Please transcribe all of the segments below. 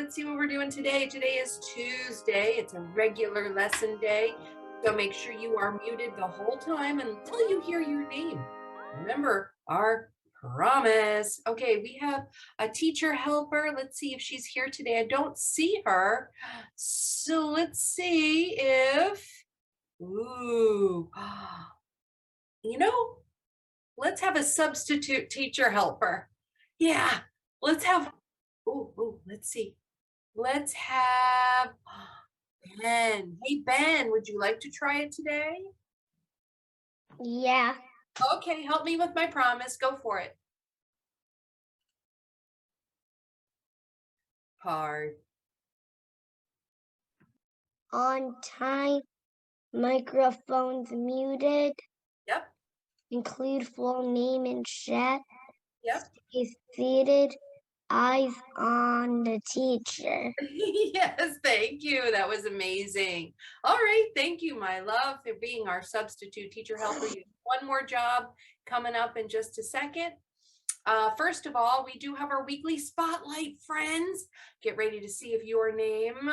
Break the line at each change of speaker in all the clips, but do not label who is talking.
let's see what we're doing today. Today is Tuesday. It's a regular lesson day. So make sure you are muted the whole time until you hear your name. Remember our promise. Okay, we have a teacher helper. Let's see if she's here today. I don't see her. So let's see if, ooh, let's have a substitute teacher helper. Yeah, let's have, let's see. Let's have Ben. Hey, Ben, would you like to try it today?
Yeah.
Okay, help me with my promise. Go for it. Hard.
On time, microphones muted.
Yep.
Include full name in chat.
Yep.
Stay seated. Eyes on the teacher.
Yes, thank you. That was amazing. All right, thank you, my love, for being our substitute teacher helper. You have one more job coming up in just a second. First of all, we do have our weekly spotlight, friends. Get ready to see if your name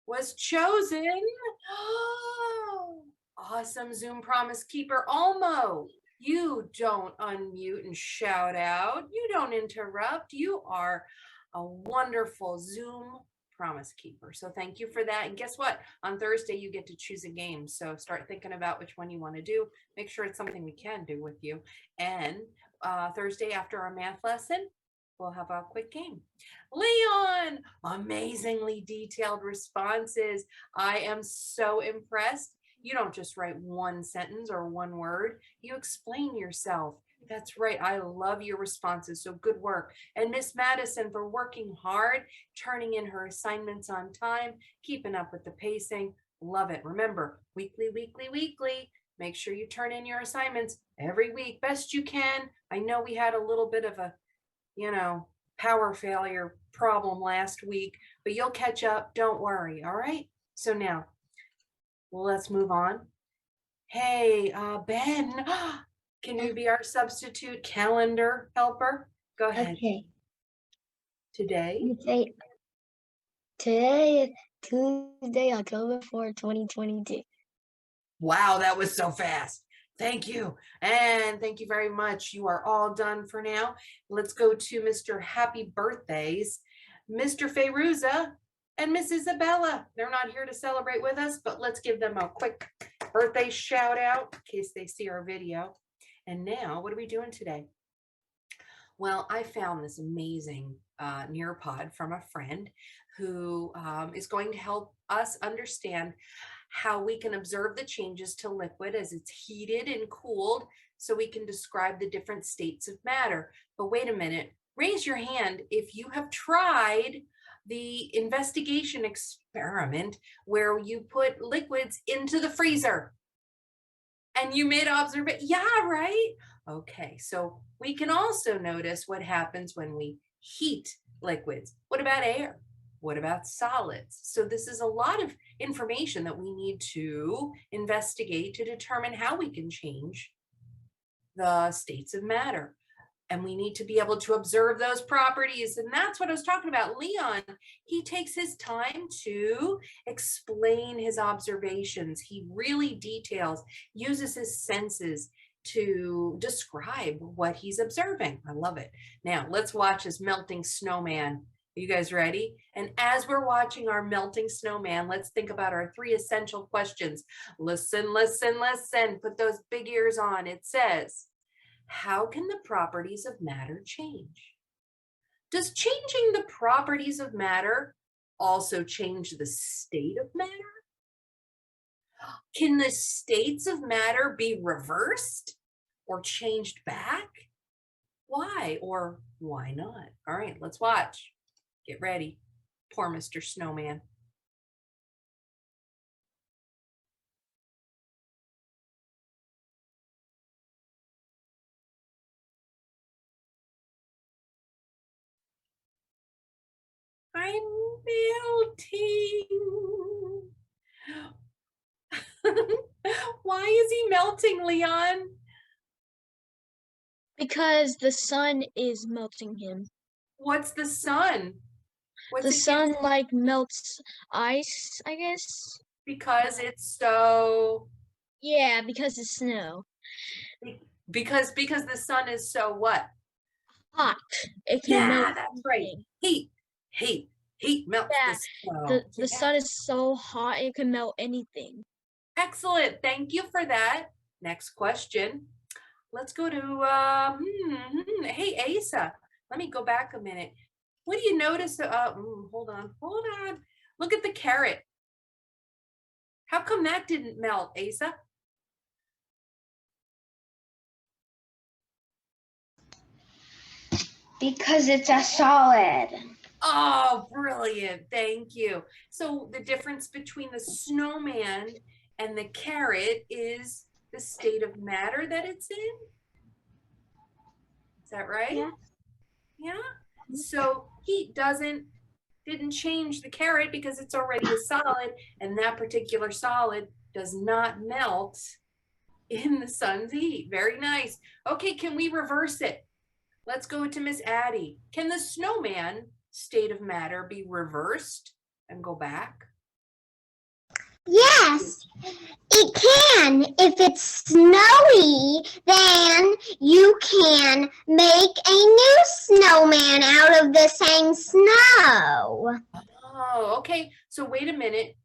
was chosen. Oh, awesome Zoom promise keeper, Almo. You don't unmute and shout out. You don't interrupt. You are a wonderful Zoom promise keeper. So thank you for that. And guess what? On Thursday, you get to choose a game. So start thinking about which one you want to do. Make sure it's something we can do with you. And Thursday after our math lesson, we'll have a quick game. Leon, amazingly detailed responses. I am so impressed. You don't just write one sentence or one word. You explain yourself. That's right. I love your responses. So good work. And Miss Madison for working hard, turning in her assignments on time, keeping up with the pacing. Love it. Remember, weekly, weekly, weekly. Make sure you turn in your assignments every week, best you can. I know we had a little bit of a, power failure problem last week, but you'll catch up. Don't worry. All right. So now, let's move on. Hey, Ben, can you be our substitute calendar helper? Go ahead.
Okay.
Today
is Tuesday, October 4, 2022.
Wow, that was so fast. Thank you. And thank you very much. You are all done for now. Let's go to Mr. Happy Birthdays, Mr. Feyruza and Miss Isabella. They're not here to celebrate with us, but let's give them a quick birthday shout out in case they see our video. And now, what are we doing today? Well, I found this amazing Nearpod from a friend who is going to help us understand how we can observe the changes to liquid as it's heated and cooled so we can describe the different states of matter. But wait a minute, raise your hand if you have tried the investigation experiment where you put liquids into the freezer and you made observation. Yeah, right? Okay, so we can also notice what happens when we heat liquids. What about air? What about solids? So this is a lot of information that we need to investigate to determine how we can change the states of matter. And we need to be able to observe those properties. And that's what I was talking about. Leon, he takes his time to explain his observations. He really details, uses his senses to describe what he's observing. I love it. Now, let's watch his melting snowman. Are you guys ready? And as we're watching our melting snowman, let's think about our 3 essential questions. Listen, listen, listen. Put those big ears on. It says, how can the properties of matter change? Does changing the properties of matter also change the state of matter? Can the states of matter be reversed or changed back? Why or why not? All right, let's watch. Get ready. Poor Mr. Snowman. I'm melting. Why is he melting, Leon?
Because the sun is melting him.
What's the sun? What's
The
it give?
sun like melts ice, I guess.
Because it's so
Yeah, because it's snow.
because the sun is so what?
Hot. It can melt
Yeah, that's right.
anything.
Heat, heat, heat melts the
Yeah,
snow.
the
Yeah.
sun is so hot it can melt anything.
Excellent. Thank you for that. Next question. Let's go to hey Asa. Let me go back a minute. What do you notice? Hold on. Look at the carrot. How come that didn't melt, Asa?
Because it's a solid.
Oh, brilliant. Thank you. So the difference between the snowman and the carrot is the state of matter that it's in. Is that right?
Yeah.
Yeah. So heat didn't change the carrot because it's already a solid, and that particular solid does not melt in the sun's heat. Very nice. Okay, can we reverse it? Let's go to Miss Addie. Can the snowman state of matter be reversed and go back?
Yes, it can. If it's snowy, then you can make a new snowman out of the same snow.
Oh, okay. So wait a minute.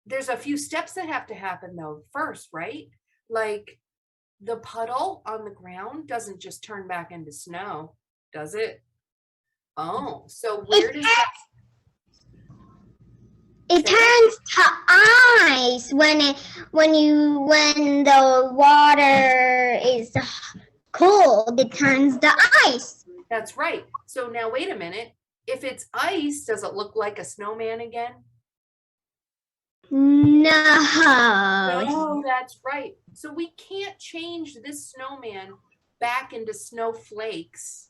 There's a few steps that have to happen though first, right? Like the puddle on the ground doesn't just turn back into snow, does it? Oh, so where does that?
It turns to ice when the water is cold. It turns to ice.
That's right. So now wait a minute. If it's ice, does it look like a snowman again?
No.
No, that's right. So we can't change this snowman back into snowflakes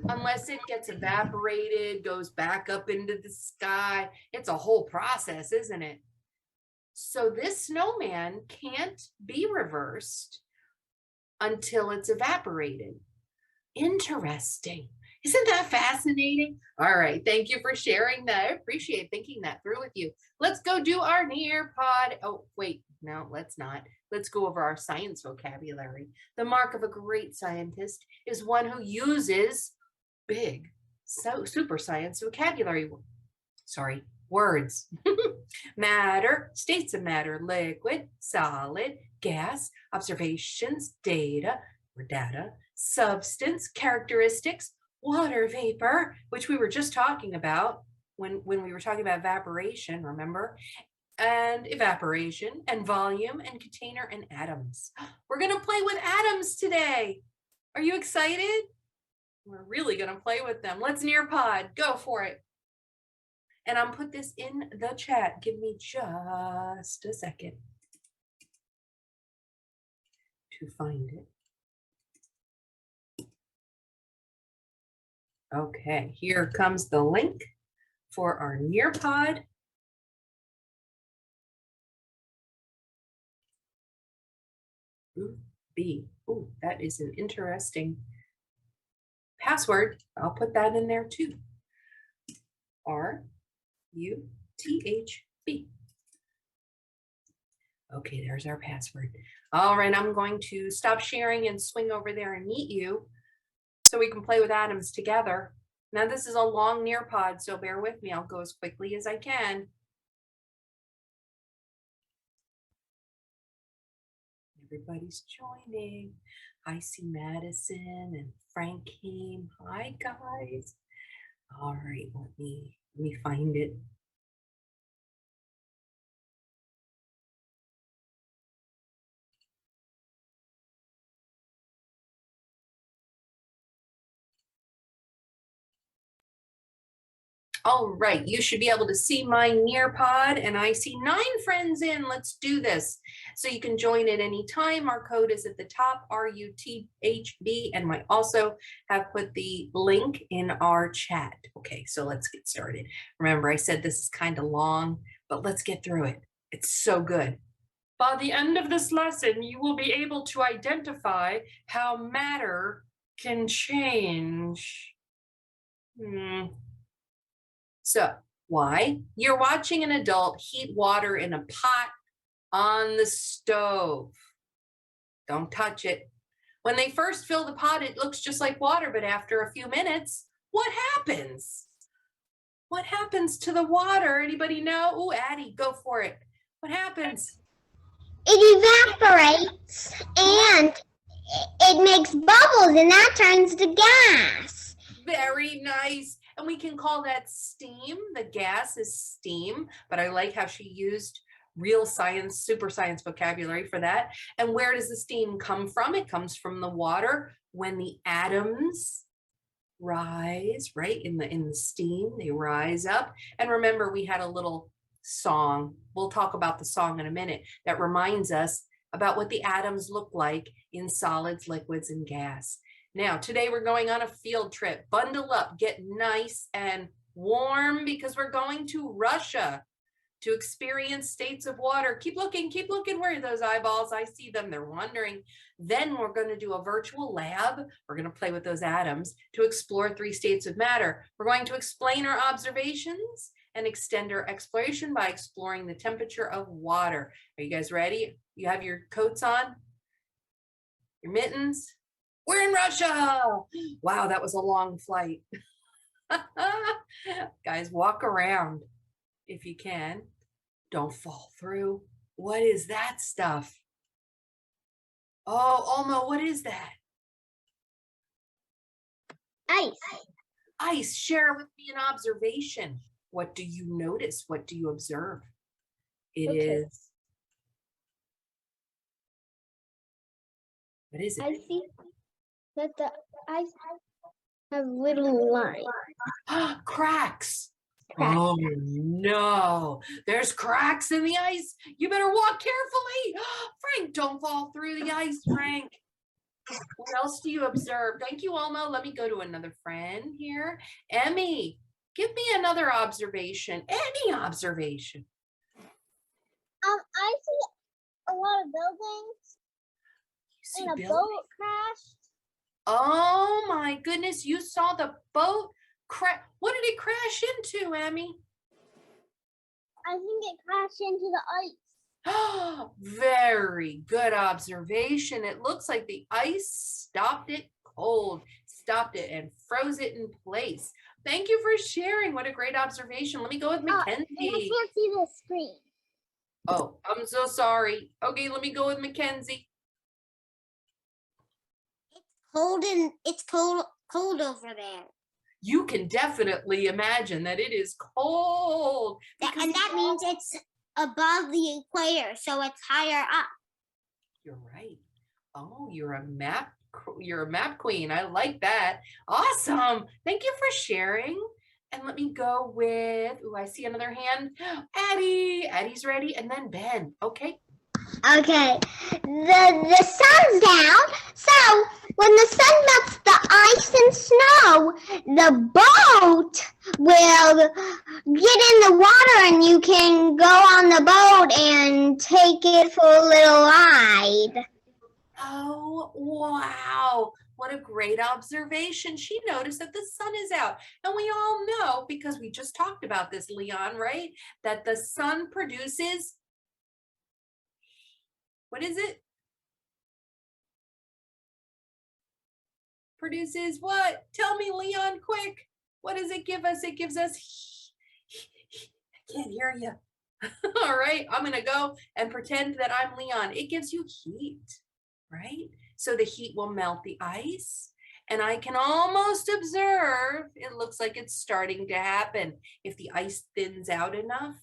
unless it gets evaporated, goes back up into the sky. It's a whole process, isn't it? So this snowman can't be reversed until it's evaporated. Interesting. Isn't that fascinating? All right. Thank you for sharing that. I appreciate thinking that through with you. Let's go do our near pod. Oh, wait. No, let's not. Let's go over our science vocabulary. The mark of a great scientist is one who uses big, super science vocabulary. Sorry, words. Matter, states of matter, liquid, solid, gas, observations, data or data, substance, characteristics, water vapor, which we were just talking about when we were talking about evaporation, remember? And evaporation and volume and container and atoms. We're going to play with atoms today. Are you excited? We're really going to play with them. Let's Nearpod. Go for it. And I'll put this in the chat. Give me just a second to find it. Okay, here comes the link for our Nearpod. Ooh, that is an interesting password. I'll put that in there too. RUTHB. Okay, there's our password. All right, I'm going to stop sharing and swing over there and meet you so we can play with atoms together. Now this is a long Nearpod, so bear with me. I'll go as quickly as I can. Everybody's joining. I see Madison and Frank came. Hi guys. All right, let me find it. All right, you should be able to see my Nearpod, and I see 9 friends in. Let's do this. So you can join at any time. Our code is at the top, RUTHB, and I also have put the link in our chat. Okay, so let's get started. Remember, I said this is kind of long, but let's get through it. It's so good. By the end of this lesson, you will be able to identify how matter can change. So why? You're watching an adult heat water in a pot on the stove. Don't touch it. When they first fill the pot, it looks just like water, but after a few minutes, what happens? What happens to the water? Anybody know? Oh, Addie, go for it. What happens?
It evaporates and it makes bubbles, and that turns to gas.
Very nice. And we can call that steam. The gas is steam, but I like how she used real science, super science vocabulary for that. And where does the steam come from? It comes from the water when the atoms rise, right? In the steam, they rise up. And remember, we had a little song. We'll talk about the song in a minute that reminds us about what the atoms look like in solids, liquids, and gas. Now, today we're going on a field trip. Bundle up, get nice and warm because we're going to Russia to experience states of water. Keep looking, where are those eyeballs? I see them, they're wandering. Then we're going to do a virtual lab. We're going to play with those atoms to explore 3 states of matter. We're going to explain our observations and extend our exploration by exploring the temperature of water. Are you guys ready? You have your coats on? Your mittens? We're in Russia. Wow, that was a long flight. Guys, walk around if you can. Don't fall through. What is that stuff? Oh, Alma, what is that?
Ice.
Ice. Share with me an observation. What do you notice? What do you observe? It is. What is it?
I see that the ice have little lines.
Cracks.
Cracks.
Oh no, there's cracks in the ice. You better walk carefully. Frank, don't fall through the ice, Frank. What else do you observe? Thank you, Alma. Let me go to another friend here. Emmy, give me another observation. Any observation.
I see a lot of buildings and a boat crashed.
Oh my goodness, you saw the boat crash. What did it crash into, Emmy?
I think it crashed into the ice.
Very good observation. It looks like the ice stopped it cold, stopped it and froze it in place. Thank you for sharing. What a great observation. Let me go with Mackenzie.
I can't see the screen.
Oh, I'm so sorry. Okay, let me go with Mackenzie.
It's cold over there.
You can definitely imagine that it is cold.
And that means it's above the equator, so it's higher up.
You're right. Oh, you're a map queen. I like that. Awesome. Thank you for sharing. And let me go with, I see another hand. Addie. Addie's ready. And then Ben. Okay.
Okay. The sun's down, so when the sun melts the ice and snow, the boat will get in the water and you can go on the boat and take it for a little ride.
Oh, wow. What a great observation. She noticed that the sun is out. And we all know, because we just talked about this, Leon, right? That the sun produces, what is it? Produces what? Tell me, Leon, quick. What does it give us? It gives us, I can't hear you. All right, I'm going to go and pretend that I'm Leon. It gives you heat, right? So the heat will melt the ice. And I can almost observe, it looks like it's starting to happen. If the ice thins out enough,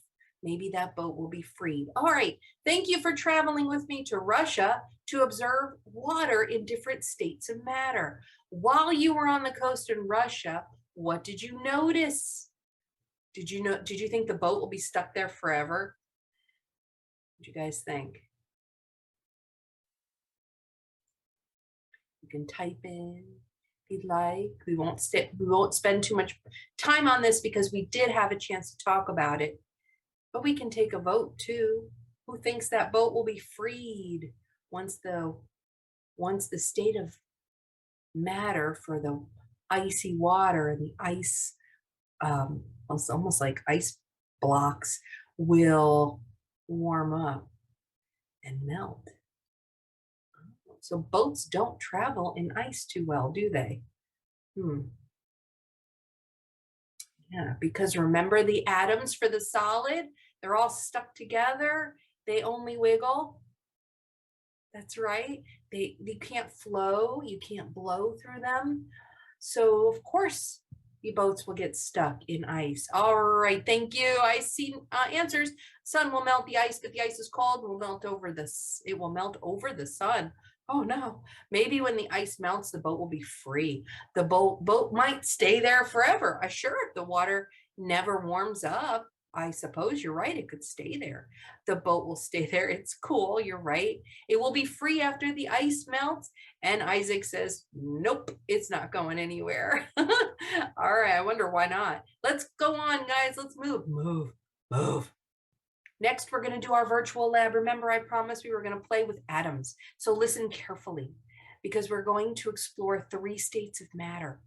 maybe that boat will be freed. All right, thank you for traveling with me to Russia to observe water in different states of matter. While you were on the coast in Russia, what did you notice? Did you think the boat will be stuck there forever? What do you guys think? You can type in if you'd like. We won't spend too much time on this because we did have a chance to talk about it. But we can take a vote too. Who thinks that boat will be freed once the state of matter for the icy water and the ice it's almost like ice blocks will warm up and melt. So boats don't travel in ice too well, do they? Yeah, because remember the atoms for the solid, they're all stuck together. They only wiggle. That's right. They can't flow. You can't blow through them. So of course the boats will get stuck in ice. All right, thank you. I see answers. Sun will melt the ice, but the ice is cold. Will melt over this. It will melt over the sun. Oh no. Maybe when the ice melts, the boat will be free. The boat might stay there forever. Sure, if the water never warms up, I suppose you're right. It could stay there. The boat will stay there. It's cool. You're right. It will be free after the ice melts. And Isaac says, nope, it's not going anywhere. All right. I wonder why not. Let's go on, guys. Let's move, move, move. Next, we're going to do our virtual lab. Remember, I promised we were going to play with atoms. So listen carefully because we're going to explore 3 states of matter.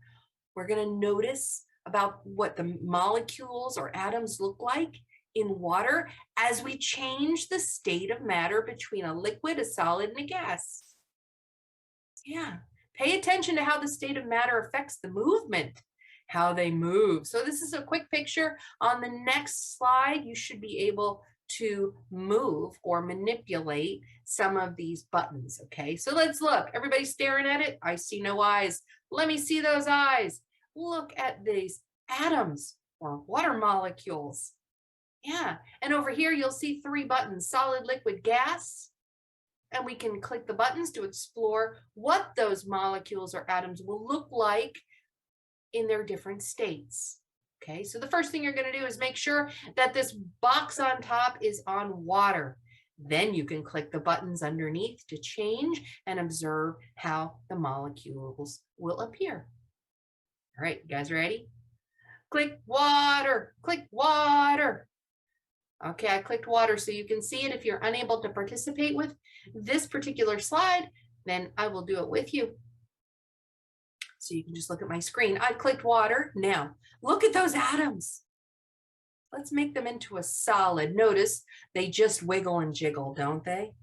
We're going to notice about what the molecules or atoms look like in water as we change the state of matter between a liquid, a solid, and a gas. Yeah, pay attention to how the state of matter affects the movement, how they move. So this is a quick picture. On the next slide, you should be able to move or manipulate some of these buttons, okay? So let's look. Everybody staring at it? I see no eyes. Let me see those eyes. Look at these atoms or water molecules. Yeah, and over here you'll see 3 buttons, solid, liquid, gas. And we can click the buttons to explore what those molecules or atoms will look like in their different states. Okay, so the first thing you're going to do is make sure that this box on top is on water. Then you can click the buttons underneath to change and observe how the molecules will appear. All right, you guys ready? Click water, click water. Okay, I clicked water so you can see it. If you're unable to participate with this particular slide, then I will do it with you. So you can just look at my screen. I clicked water. Now, look at those atoms. Let's make them into a solid. Notice they just wiggle and jiggle, don't they?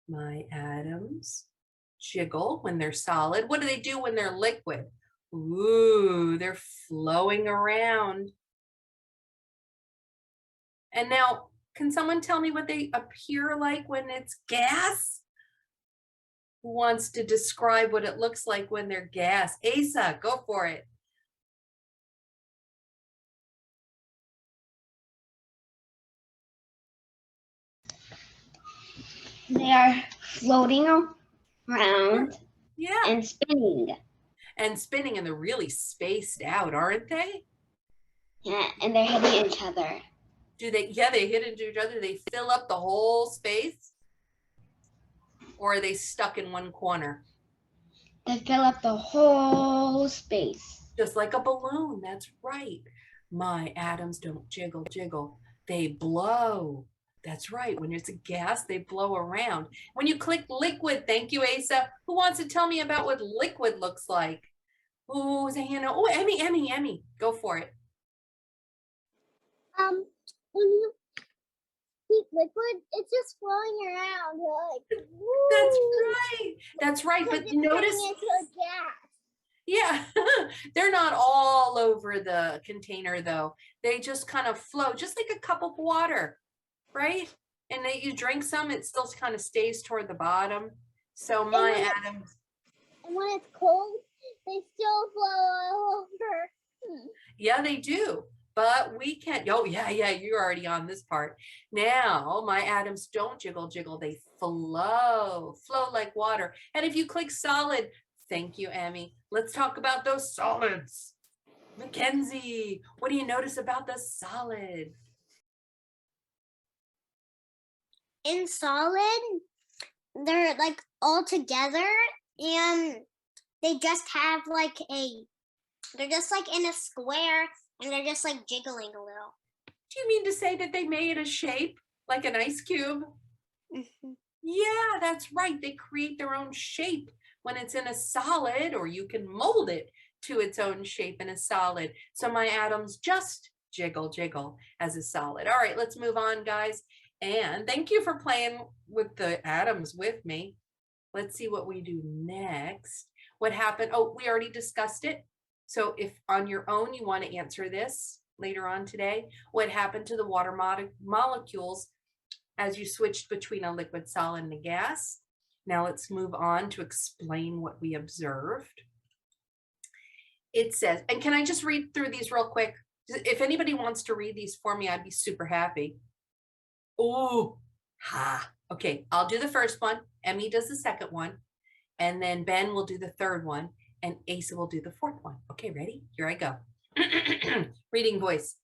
My atoms jiggle when they're solid. What do they do when they're liquid? Ooh, they're flowing around. And now, can someone tell me what they appear like when it's gas? Who wants to describe what it looks like when they're gas? Asa, go for it.
They are floating around
Yeah.
and spinning.
And spinning, and they're really spaced out, aren't they?
Yeah, and they're hitting each other.
Do they? Yeah, they hit into each other. They fill up the whole space? Or are they stuck in one corner?
They fill up the whole space.
Just like a balloon, that's right. My atoms don't jiggle, jiggle. They blow. That's right. When it's a gas, they blow around. When you click liquid, thank you, Asa. Who wants to tell me about what liquid looks like? Oh, Zahana. Oh, Emmy, go for it.
When you heat liquid, it's just flowing around. Like, woo.
That's right.
It's like
But
it's
notice,
turning into a gas.
yeah, they're not all over the container though. They just kind of float, just like a cup of water, right? And then you drink some, it still kind of stays toward the bottom. So my atoms.
And when it's cold, they still flow all over.
Yeah, they do. But we can't. Oh, yeah, you're already on this part. Now, my atoms don't jiggle, jiggle. They flow like water. And if you click solid, thank you, Emmy. Let's talk about those solids. Mackenzie, what do you notice about the solid?
In solid, they're like all together, and they just have like they're just like in a square, and they're just like jiggling a little.
Do you mean to say that they made a shape like an ice cube?
Mm-hmm.
Yeah, that's right. They create their own shape when it's in a solid, or you can mold it to its own shape in a solid. So my atoms just jiggle, jiggle as a solid. All right, let's move on, guys. And thank you for playing with the atoms with me. Let's see what we do next. What happened? Oh, we already discussed it. So if on your own you want to answer this later on today, what happened to the water molecules as you switched between a liquid, solid, and a gas? Now let's move on to explain what we observed. It says, and can I just read through these real quick? If anybody wants to read these for me, I'd be super happy. Oh, ha. Okay, I'll do the first one. Emmy does the second one. And then Ben will do the third one. And Asa will do the fourth one. Okay, ready? Here I go. Reading voice.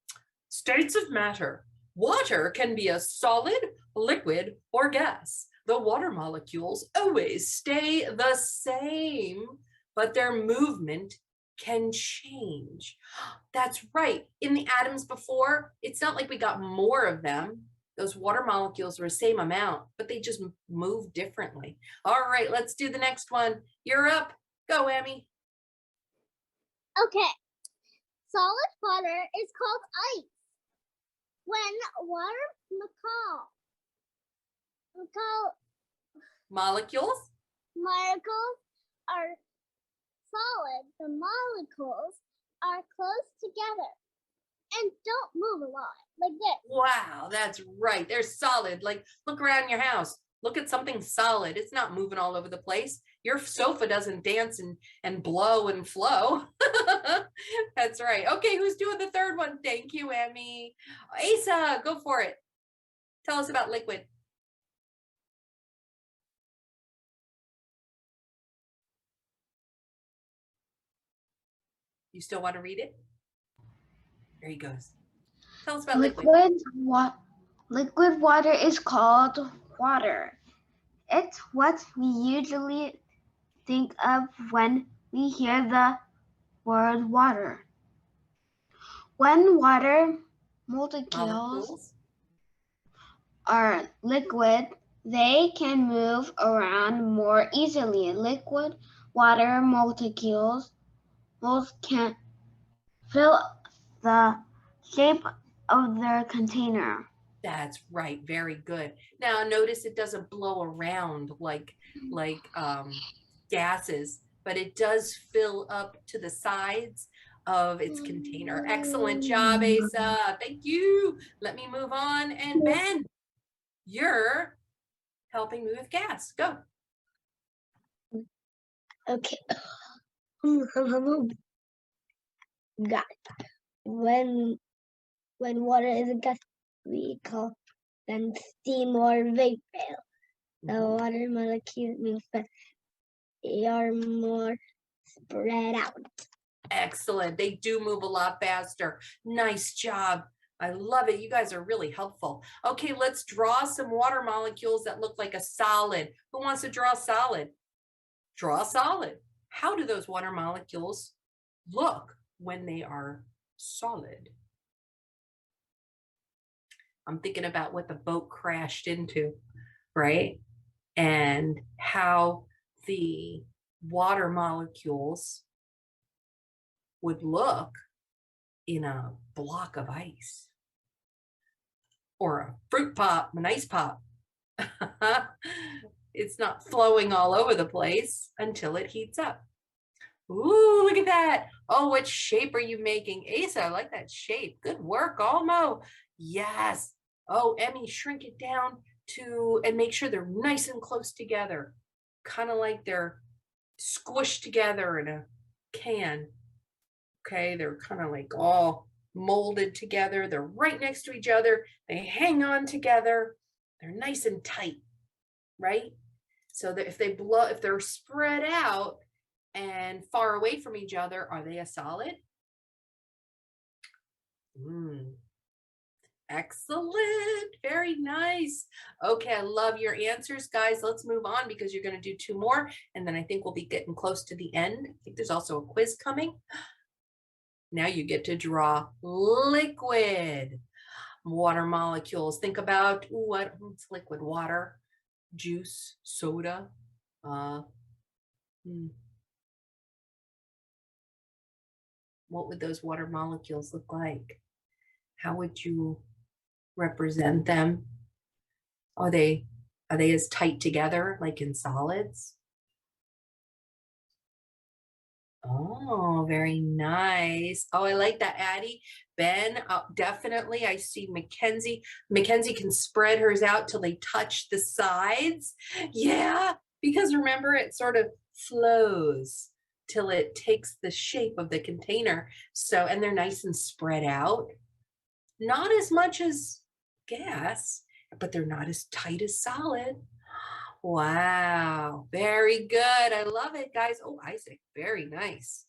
States of matter. Water can be a solid, liquid, or gas. The water molecules always stay the same, but their movement can change. That's right. In the atoms before, it's not like we got more of them. Those water molecules were the same amount, but they just move differently. All right, let's do the next one. You're up. Go, Emmy.
Okay. Solid water is called ice. When water
Molecules?
molecules are solid, the molecules are close together and don't move a lot, like this.
Wow, that's right. They're solid. Like, look around your house. Look at something solid. It's not moving all over the place. Your sofa doesn't dance and blow and flow. That's right. Okay, who's doing the third one? Thank you, Emmy. Asa, go for it. Tell us about liquid. You still want to read it? There he goes. Tell us about liquid.
Liquid water is called water. It's what we usually think of when we hear the word water. When water molecules are liquid, they can move around more easily. Liquid water molecules can fill the shape of their container.
That's right. Very good. Now notice it doesn't blow around like gases, but it does fill up to the sides of its container. Excellent job, Asa. Thank you. Let me move on. And Ben, you're helping me with gas. Go.
Okay. Got it. When water is a gas, we call them steam or vapor. The water molecules move fast. They are more spread out.
Excellent. They do move a lot faster. Nice job. I love it. You guys are really helpful. Okay, let's draw some water molecules that look like a solid. Who wants to draw a solid? Draw a solid. How do those water molecules look when they are solid? I'm thinking about what the boat crashed into, right? And how the water molecules would look in a block of ice or a fruit pop, an ice pop. It's not flowing all over the place until it heats up. Ooh, look at that. Oh, what shape are you making? Asa, I like that shape. Good work, Almo. Yes. Oh, Emmy, shrink it down and make sure they're nice and close together. Kind of like they're squished together in a can. Okay, they're kind of like all molded together. They're right next to each other. They hang on together. They're nice and tight, right? So that if they're spread out and far away from each other, are they a solid? Excellent. Very nice. Okay, I love your answers, guys. Let's move on because you're going to do two more, and then I think we'll be getting close to the end. I think there's also a quiz coming. Now you get to draw liquid water molecules. Think about what's liquid? Water, juice, soda. what would those water molecules look like? How would you represent them? Are they as tight together like in solids? Oh, very nice. Oh, I like that, Addie. Ben, definitely. I see Mackenzie. Mackenzie can spread hers out till they touch the sides. Yeah, because remember, it sort of flows till it takes the shape of the container. So, and they're nice and spread out. Not as much as gas, but they're not as tight as solid. Wow, very good. I love it, guys. Oh, Isaac, very nice.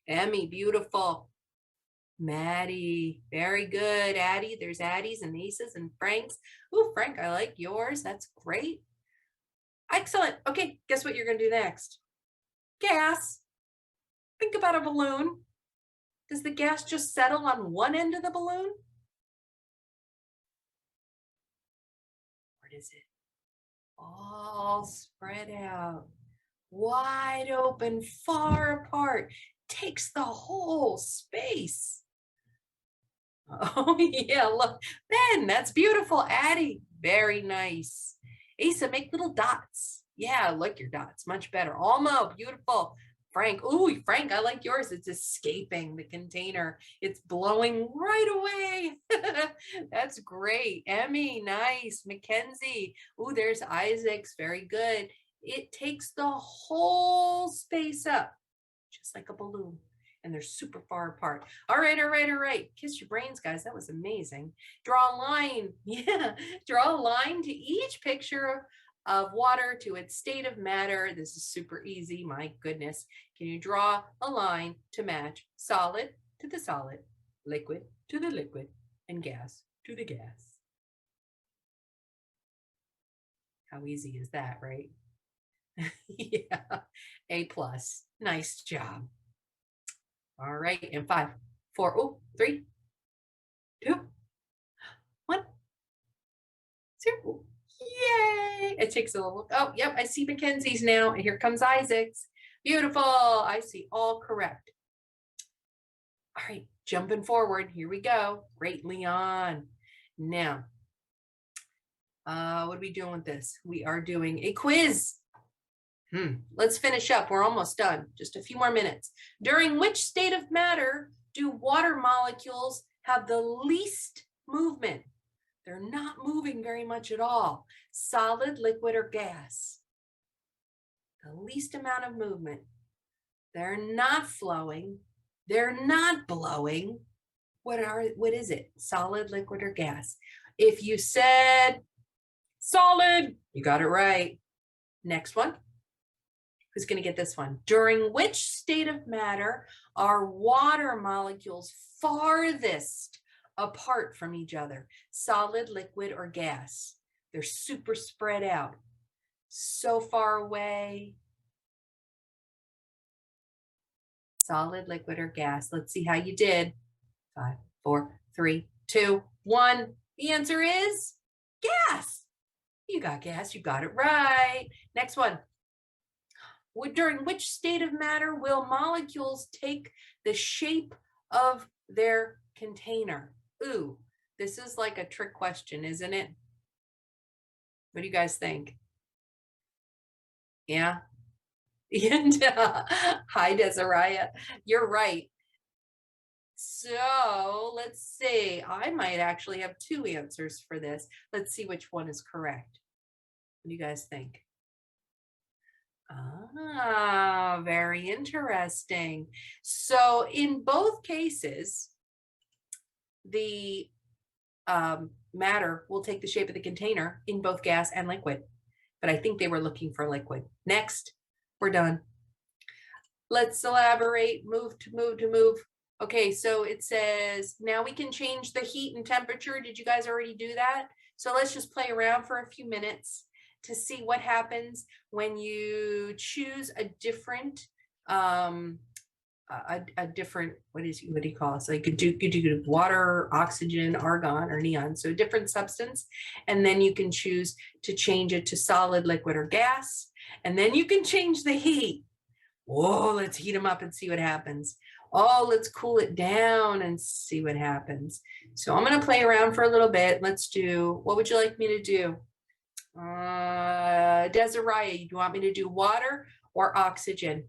Emmy, beautiful. Maddie, very good. Addie, there's Addie's and Ace's and Frank's. Oh, Frank, I like yours. That's great. Excellent. Okay, guess what you're going to do next? Gas. Think about a balloon. Does the gas just settle on one end of the balloon? Or does it all spread out, wide open, far apart, takes the whole space? Oh, yeah, look, Ben, that's beautiful. Addie, very nice. Asa, make little dots. Yeah, look, your dots, much better. Almo, beautiful. Frank, ooh, Frank, I like yours. It's escaping the container. It's blowing right away. That's great. Emmy, nice. Mackenzie, ooh, there's Isaac's, very good. It takes the whole space up, just like a balloon. And they're super far apart. All right, all right, all right. Kiss your brains, guys. That was amazing. Draw a line. Yeah, draw a line to each picture of water to its state of matter. This is super easy. My goodness. Can you draw a line to match solid to the solid, liquid to the liquid, and gas to the gas? How easy is that, right? Yeah, A+. Nice job. All right, in 5, 4, 3, 2, 1, 0. Yay! It takes a little. Oh, yep, I see Mackenzie's now. And here comes Isaac's. Beautiful. I see all correct. All right, jumping forward. Here we go. Great, Leon. Now, what are we doing with this? We are doing a quiz. Let's finish up. We're almost done. Just a few more minutes. During which state of matter do water molecules have the least movement? They're not moving very much at all. Solid, liquid, or gas? The least amount of movement. They're not flowing. They're not blowing. What is it? Solid, liquid, or gas? If you said solid, you got it right. Next one. Who's going to get this one? During which state of matter are water molecules farthest apart from each other? Solid, liquid, or gas? They're super spread out. So far away. Solid, liquid, or gas? Let's see how you did. 5, 4, 3, 2, 1. The answer is gas. You got gas. You got it right. Next one. During which state of matter will molecules take the shape of their container? Ooh, this is like a trick question, isn't it? What do you guys think? Yeah. And hi, Desiree. You're right. So let's see. I might actually have 2 answers for this. Let's see which one is correct. What do you guys think? Ah, very interesting. So in both cases, the matter will take the shape of the container in both gas and liquid. But I think they were looking for liquid. Next, we're done. Let's elaborate, move. Okay, so it says, now we can change the heat and temperature. Did you guys already do that? So let's just play around for a few minutes to see what happens when you choose a different, different, what do you call it? So you could do water, oxygen, argon, or neon. So a different substance. And then you can choose to change it to solid, liquid, or gas. And then you can change the heat. Whoa, let's heat them up and see what happens. Oh, let's cool it down and see what happens. So I'm going to play around for a little bit. Let's do, what would you like me to do? Desiree, do you want me to do water or oxygen?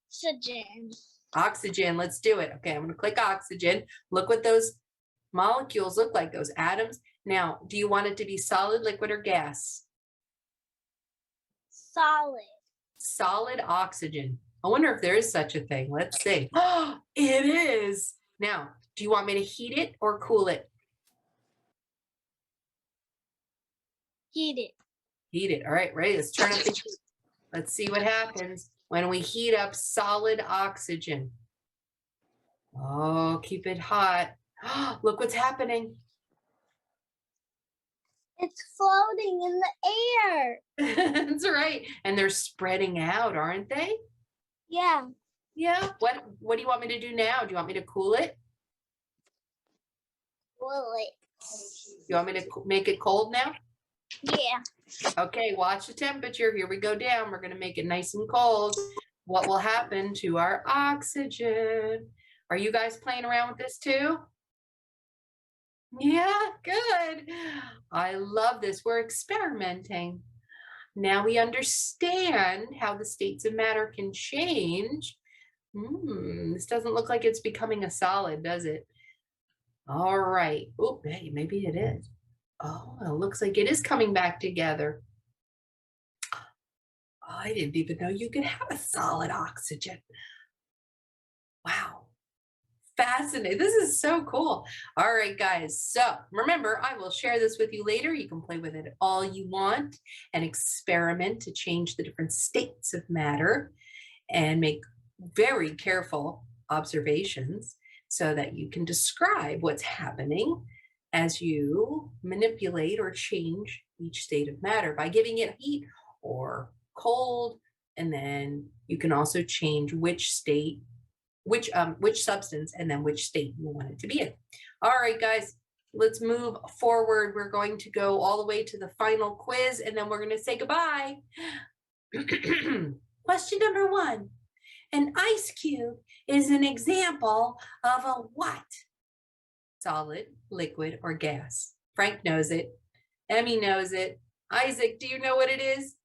Oxygen.
Oxygen, let's do it. Okay, I'm going to click oxygen. Look what those molecules look like, those atoms. Now, do you want it to be solid, liquid, or gas?
Solid.
Solid oxygen. I wonder if there is such a thing. Let's see. Oh, it is. Now, do you want me to heat it or cool it?
Heat it.
Heat it. All right, ready? Let's turn up the heat. Let's see what happens when we heat up solid oxygen. Oh, keep it hot. Look what's happening.
It's floating in the air.
That's right. And they're spreading out, aren't they?
Yeah.
Yeah. What do you want me to do now? Do you want me to cool it?
Will it?
You want me to make it cold now?
Yeah.
Okay, watch the temperature. Here we go down. We're going to make it nice and cold. What will happen to our oxygen? Are you guys playing around with this too? Yeah, good. I love this. We're experimenting. Now we understand how the states of matter can change. This doesn't look like it's becoming a solid, does it? All right. Oh, hey, maybe it is. Oh, it looks like it is coming back together. Oh, I didn't even know you could have a solid oxygen. Wow. Fascinating. This is so cool. All right, guys. So remember, I will share this with you later. You can play with it all you want and experiment to change the different states of matter and make very careful observations so that you can describe what's happening as you manipulate or change each state of matter by giving it heat or cold. And then you can also change which state, which substance, and then which state you want it to be in. All right, guys, let's move forward. We're going to go all the way to the final quiz, and then we're going to say goodbye. Question number 1. An ice cube is an example of a what? Solid, liquid, or gas? Frank knows it. Emmy knows it. Isaac, do you know what it is?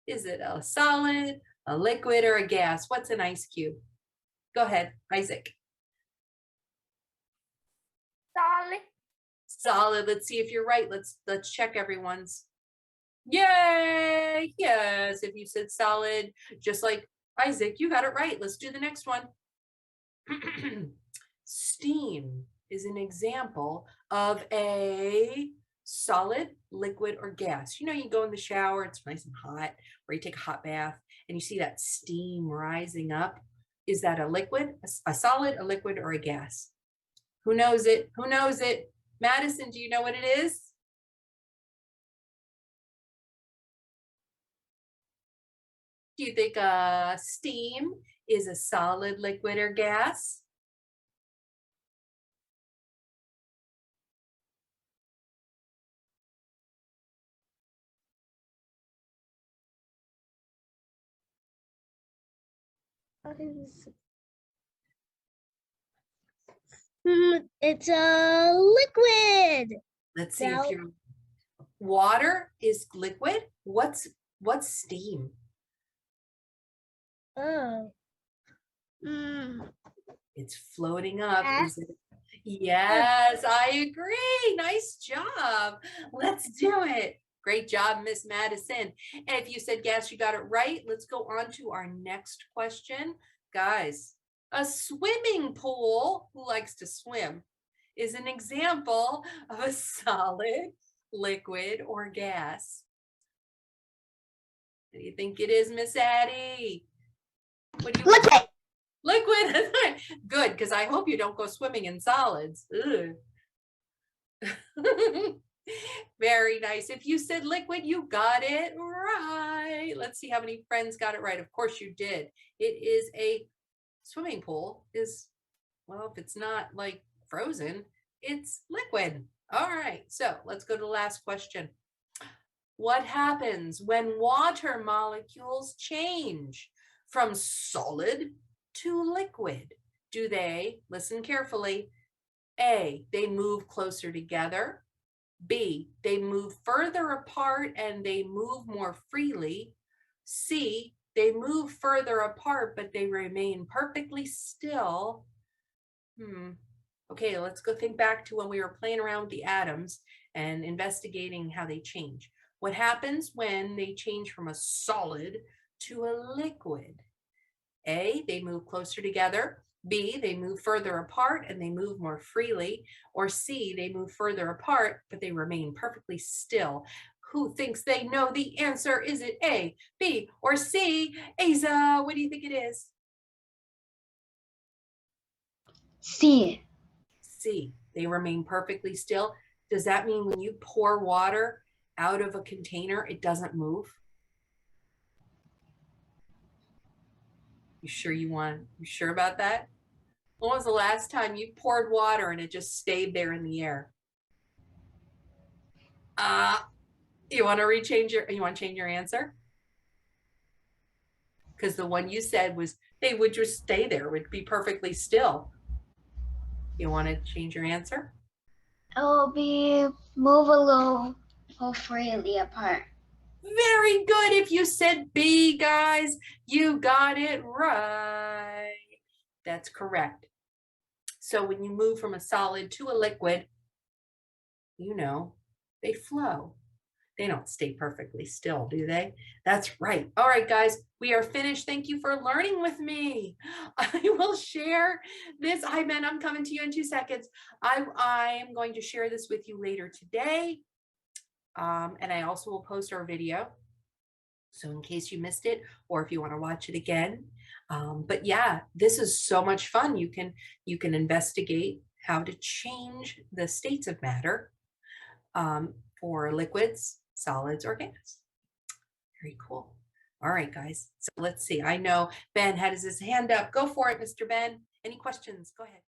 Is it a solid, a liquid, or a gas? What's an ice cube? Go ahead, Isaac.
Solid.
Solid. Let's see if you're right. Let's check everyone's. Yay! Yes, if you said solid, just like Isaac, you got it right. Let's do the next one. Steam is an example of a solid, liquid, or gas. You know, you go in the shower, it's nice and hot, or you take a hot bath and you see that steam rising up. Is that a liquid, a solid, a liquid, or a gas? Who knows it? Who knows it? Madison, do you know what it is? Do you think steam is a solid, liquid, or gas?
It's a liquid.
Let's see if you're. Water is liquid. What's steam?
Oh.
It's floating up.
Yes.
Is it? Yes, I agree. Nice job. Let's do it. Great job, Miss Madison. And if you said gas, you got it right. Let's go on to our next question. Guys, a swimming pool, who likes to swim, is an example of a solid, liquid, or gas. What do you think it is, Miss Addie? What do you
Liquid.
Liquid. Good, because I hope you don't go swimming in solids. Very nice. If you said liquid, you got it right. Let's see how many friends got it right. Of course you did. It is a swimming pool is, well, if it's not like frozen, it's liquid. All right. So let's go to the last question. What happens when water molecules change from solid to liquid? Do they, listen carefully, A, they move closer together, B, they move further apart and they move more freely, C, they move further apart but they remain perfectly still? Okay, let's go think back to when we were playing around with the atoms and investigating how they change. What happens when they change from a solid to a liquid? A, they move closer together. B, they move further apart and they move more freely. Or C, they move further apart, but they remain perfectly still. Who thinks they know the answer? Is it A, B, or C? Asa, what do you think it is?
C.
C, they remain perfectly still. Does that mean when you pour water out of a container, it doesn't move? You sure about that? When was the last time you poured water and it just stayed there in the air? You want to change your answer? Because the one you said was they would just stay there, would be perfectly still. You want to change your answer?
It will be move a little freely apart.
Very good. If you said B, guys, you got it right. That's correct. So when you move from a solid to a liquid, they flow. They don't stay perfectly still, do they? That's right. All right, guys, we are finished. Thank you for learning with me. I will share this. Hi, Ben, I'm coming to you in 2 seconds. I am going to share this with you later today. And I also will post our video. So in case you missed it, or if you want to watch it again. But yeah, this is so much fun. You can investigate how to change the states of matter for liquids, solids, or gas. Very cool. All right, guys. So let's see. I know Ben had his hand up. Go for it, Mr. Ben. Any questions? Go ahead.